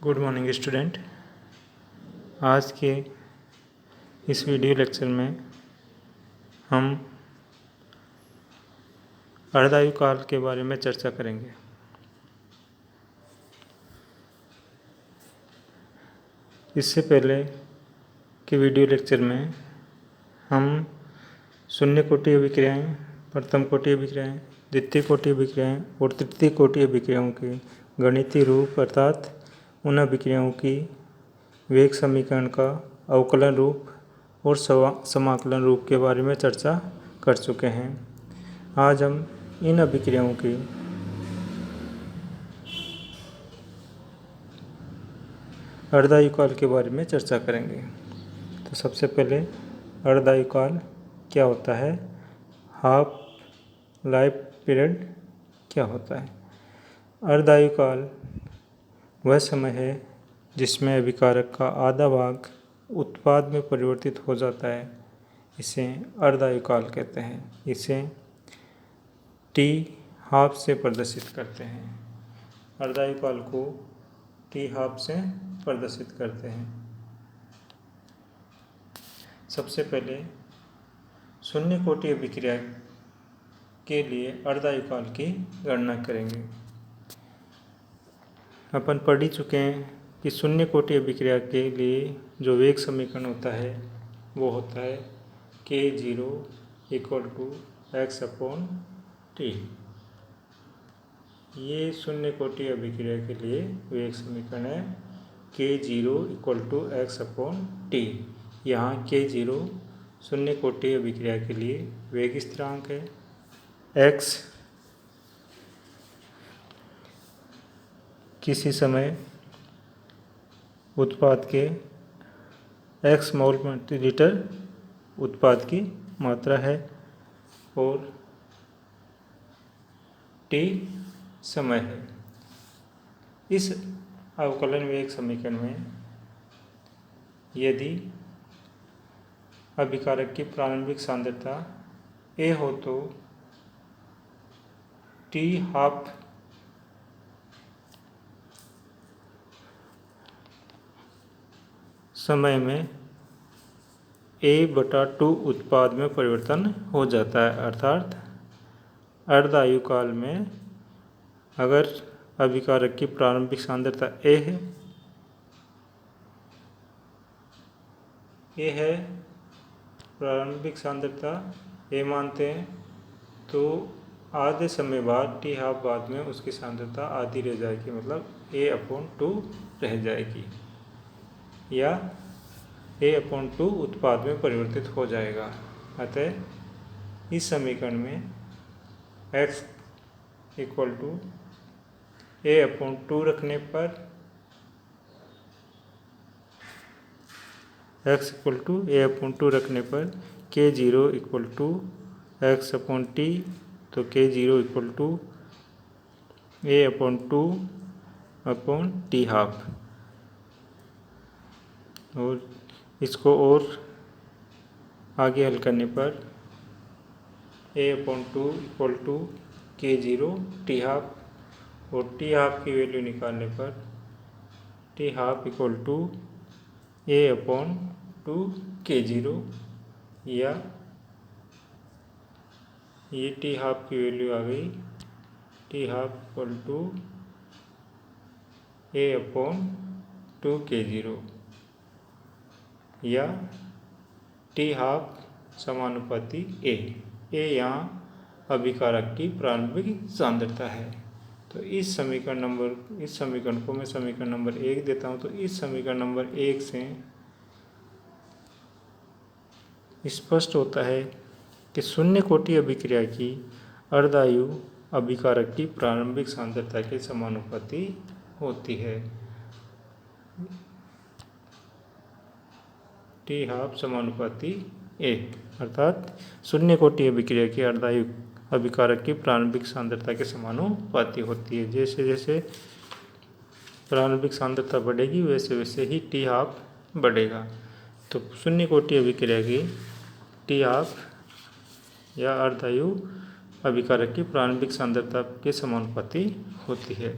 Good morning student. आज के इस वीडियो लेक्चर में हम अर्धायु काल के बारे में चर्चा करेंगे। इससे पहले के वीडियो लेक्चर में हम शून्य कोटि अभिक्रियाएँ, प्रथम कोटि अभिक्रियाएँ, द्वितीय कोटि अभिक्रियाएँ और तृतीय कोटि अभिक्रियाओं के गणितीय रूप अर्थात उन अभिक्रियाओं की वेग समीकरण का अवकलन रूप और समाकलन रूप के बारे में चर्चा कर चुके हैं। आज हम इन अभिक्रियाओं की अर्धायु काल के बारे में चर्चा करेंगे। तो सबसे पहले अर्धायु काल क्या होता है, हाफ लाइफ पीरियड क्या होता है। अर्धायु काल वह समय है जिसमें अभिकारक का आधा भाग उत्पाद में परिवर्तित हो जाता है। इसे अर्धायु काल कहते हैं। इसे टी हाफ से प्रदर्शित करते हैं। अर्धायु काल को टी हाफ से प्रदर्शित करते हैं। सबसे पहले शून्य कोटि अभिक्रिया के लिए अर्धायु काल की गणना करेंगे। अपन पढ़ ही चुके हैं कि शून्य कोटि अभिक्रिया के लिए जो वेग समीकरण होता है वो होता है K0 = x/t। ये शून्य कोटि अभिक्रिया के लिए वेग समीकरण है K0 = x/t। यहाँ K0 शून्य कोटि अभिक्रिया के लिए वेग स्थिरांक है। x किसी समय उत्पाद के x मोल प्रति लीटर उत्पाद की मात्रा है और t समय है। इस अवकलन वेग समीकरण में यदि अभिकारक की प्रारंभिक सांद्रता a हो तो t हाफ समय में a/2 उत्पाद में परिवर्तन हो जाता है। अर्थात अर्धायु काल में अगर अभिकारक की प्रारंभिक सांद्रता a है, प्रारंभिक सांद्रता a मानते हैं, तो आधे समय बाद t हाफ बाद में उसकी सांद्रता आधी रह जाएगी, मतलब a/2 रह जाएगी या a/2 उत्पाद में परिवर्तित हो जाएगा। अतः इस समीकरण में x = a/2 रखने पर K0 = x/t, तो K0 = a/2/t हाफ। और इसको और आगे हल करने पर a/2 = K0 t हाफ और t हाफ की वैल्यू निकालने पर t हाफ = a/2 K0 या ये t हाफ की वैल्यू आ गई t हाफ = a/2 K0 या t हाफ समानुपाती a यहाँ अभिकारक की प्रारंभिक सांद्रता है। तो इस समीकरण को मैं समीकरण नंबर 1 देता हूँ। तो इस समीकरण नंबर 1 से स्पष्ट होता है कि शून्य कोटि अभिक्रिया की अर्धायु अभिकारक की प्रारंभिक सांद्रता के समानुपाती होती है। t हाफ समानुपाती a, अर्थात शून्य कोटि अभिक्रिया की अर्धायु अभिकारक की प्रारंभिक सांद्रता के समानुपाती होती है। जैसे जैसे प्रारंभिक सांद्रता बढ़ेगी वैसे वैसे ही t हाफ बढ़ेगा। तो शून्य कोटि अभिक्रिया की t हाफ या अर्धायु अभिकारक की प्रारंभिक सांद्रता के समानुपाती होती है।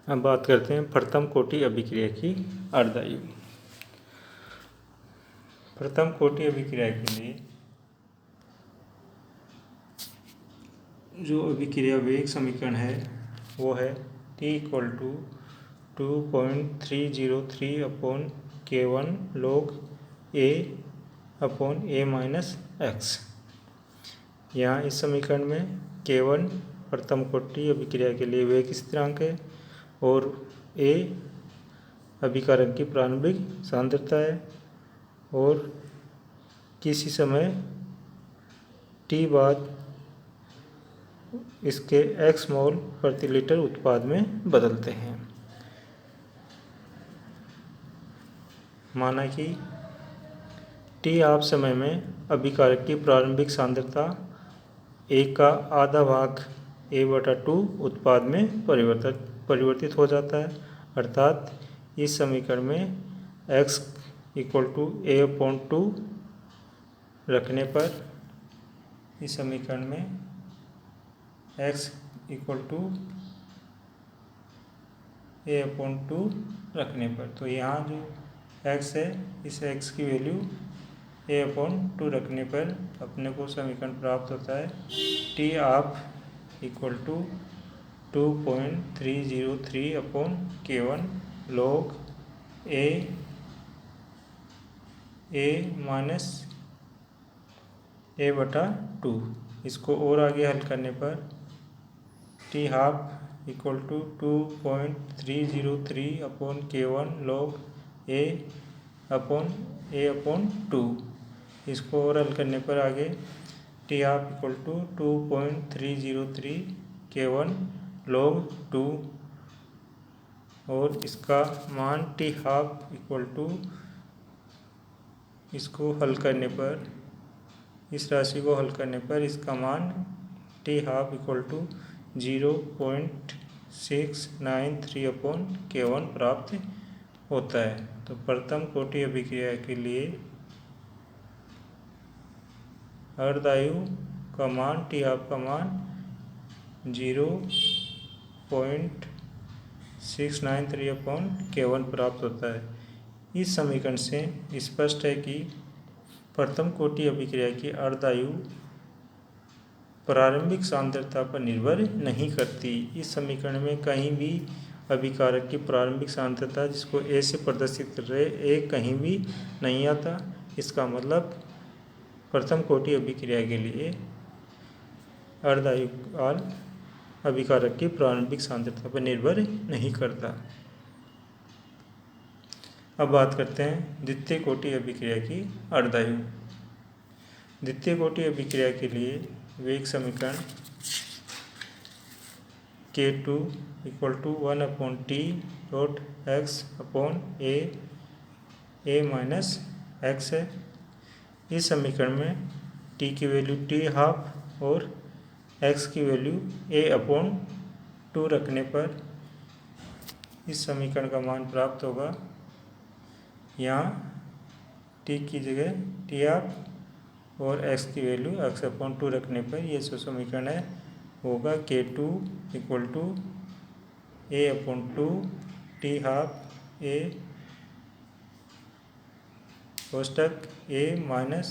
अब बात करते हैं प्रथम कोटि अभिक्रिया की अर्धायु। प्रथम कोटि अभिक्रिया के लिए जो अभिक्रिया वेग समीकरण है वो है T = 2.303 upon K1 log A upon A minus x. यहाँ इस समीकरण में K1 प्रथम कोटि अभिक्रिया के लिए वेग स्थिरांक है और A अभिकारक की प्रारंभिक सांद्रता है और किसी समय T बाद इसके x मोल प्रति लीटर उत्पाद में बदलते हैं। माना कि T आप समय में अभिकारक की प्रारंभिक सांद्रता A का आधा भाग A/2 उत्पाद में परिवर्तित हो जाता है, अर्थात इस समीकरण में x = A/2 रखने पर इस समीकरण में x = A/2 रखने पर, तो यहाँ जो x है इस x की वैल्यू A/2 रखने पर अपने को समीकरण प्राप्त होता है T आप = 2.303 upon K1 log A minus A/2। इसको और आगे हल करने पर T half = 2.303 upon K1 log A upon A/2। इसको और हल करने पर आगे T हाफ = 2.303 K1 log 2 और इसका मान T हाफ इसको हल करने पर, इस राशि को हल करने पर इसका मान T हाफ = 0.693 अपॉन K1 प्राप्त होता है। तो प्रथम कोटि अभिक्रिया के लिए अर्धायु का मान T हाफ का मान 0.693 अपॉन K1 प्राप्त होता है। इस समीकरण से स्पष्ट है कि प्रथम कोटि अभिक्रिया की अर्धायु प्रारंभिक सांद्रता पर निर्भर नहीं करती। इस समीकरण में कहीं भी अभिकारक की प्रारंभिक सांद्रता, जिसको A से प्रदर्शित कर रहे, A कहीं भी नहीं आता। इसका मतलब प्रथम कोटि अभिक्रिया के लिए अर्धायु काल अभिकारक की प्रारंभिक सांद्रता पर निर्भर नहीं करता। अब बात करते हैं द्वितीय कोटि अभिक्रिया की अर्धायु। द्वितीय कोटि अभिक्रिया के लिए वेग समीकरण K2 = 1/T x upon A minus x है। इस समीकरण में T की वैल्यू T हाफ और x की वैल्यू A/2 रखने पर इस समीकरण का मान प्राप्त होगा। यहाँ T की जगह T हाफ और x की वैल्यू x/2 रखने पर यह जो समीकरण है होगा K2 = A/2 T half A कोष्टक A minus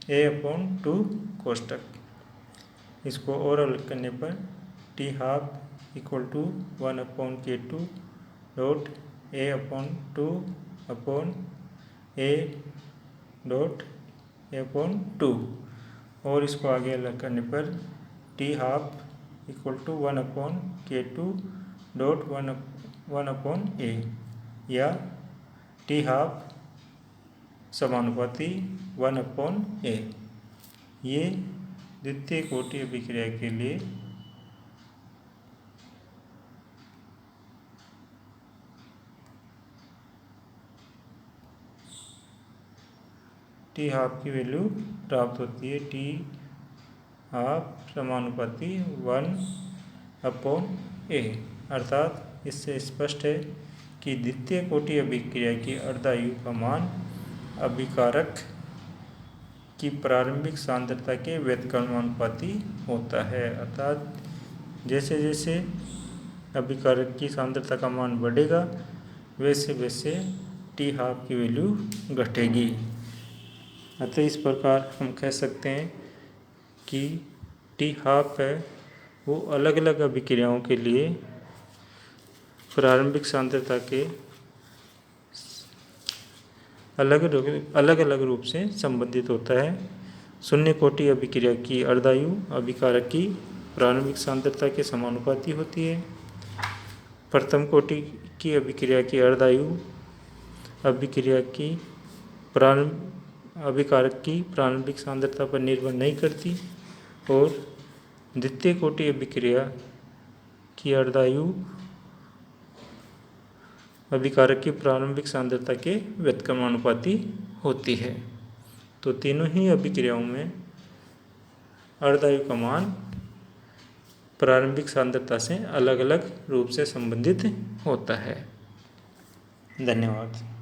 A/2 कोष्टक। इसको और हल करने पर T half = 1/K2 A/2 upon A/2 और इसको आगे अलग करने पर T हाफ = 1/K2 1/A या T हाफ समानुपाती 1/A। ये द्वितीय कोटि अभिक्रिया के लिए T हाफ की वैल्यू प्राप्त होती है। T हाफ समानुपाती 1/A, अर्थात इससे स्पष्ट है कि द्वितीय कोटि अभिक्रिया की अर्धायु का मान अभिकारक की प्रारंभिक सांद्रता के व्युत्क्रमानुपाती होता है। अर्थात जैसे जैसे अभिकारक की सांद्रता का मान बढ़ेगा वैसे वैसे टी हाफ की वैल्यू घटेगी। अतः इस प्रकार हम कह सकते हैं कि टी हाफ है वो अलग अलग अभिक्रियाओं के लिए प्रारंभिक सांद्रता के अलग अलग रूप से संबंधित होता है। शून्य कोटि अभिक्रिया की अर्धायु अभिकारक की प्रारंभिक सांद्रता के समानुपाती होती है। प्रथम कोटि की अभिक्रिया की अर्धायु अभिक्रिया की अभिकारक की प्रारंभिक सांद्रता पर निर्भर नहीं करती और द्वितीय कोटि अभिक्रिया की अर्धायु अभिकारक की प्रारंभिक सांद्रता के व्युत्क्रमानुपाती होती है। तो तीनों ही अभिक्रियाओं में अर्धायु का मान प्रारंभिक सांद्रता से अलग अलग रूप से संबंधित होता है। धन्यवाद।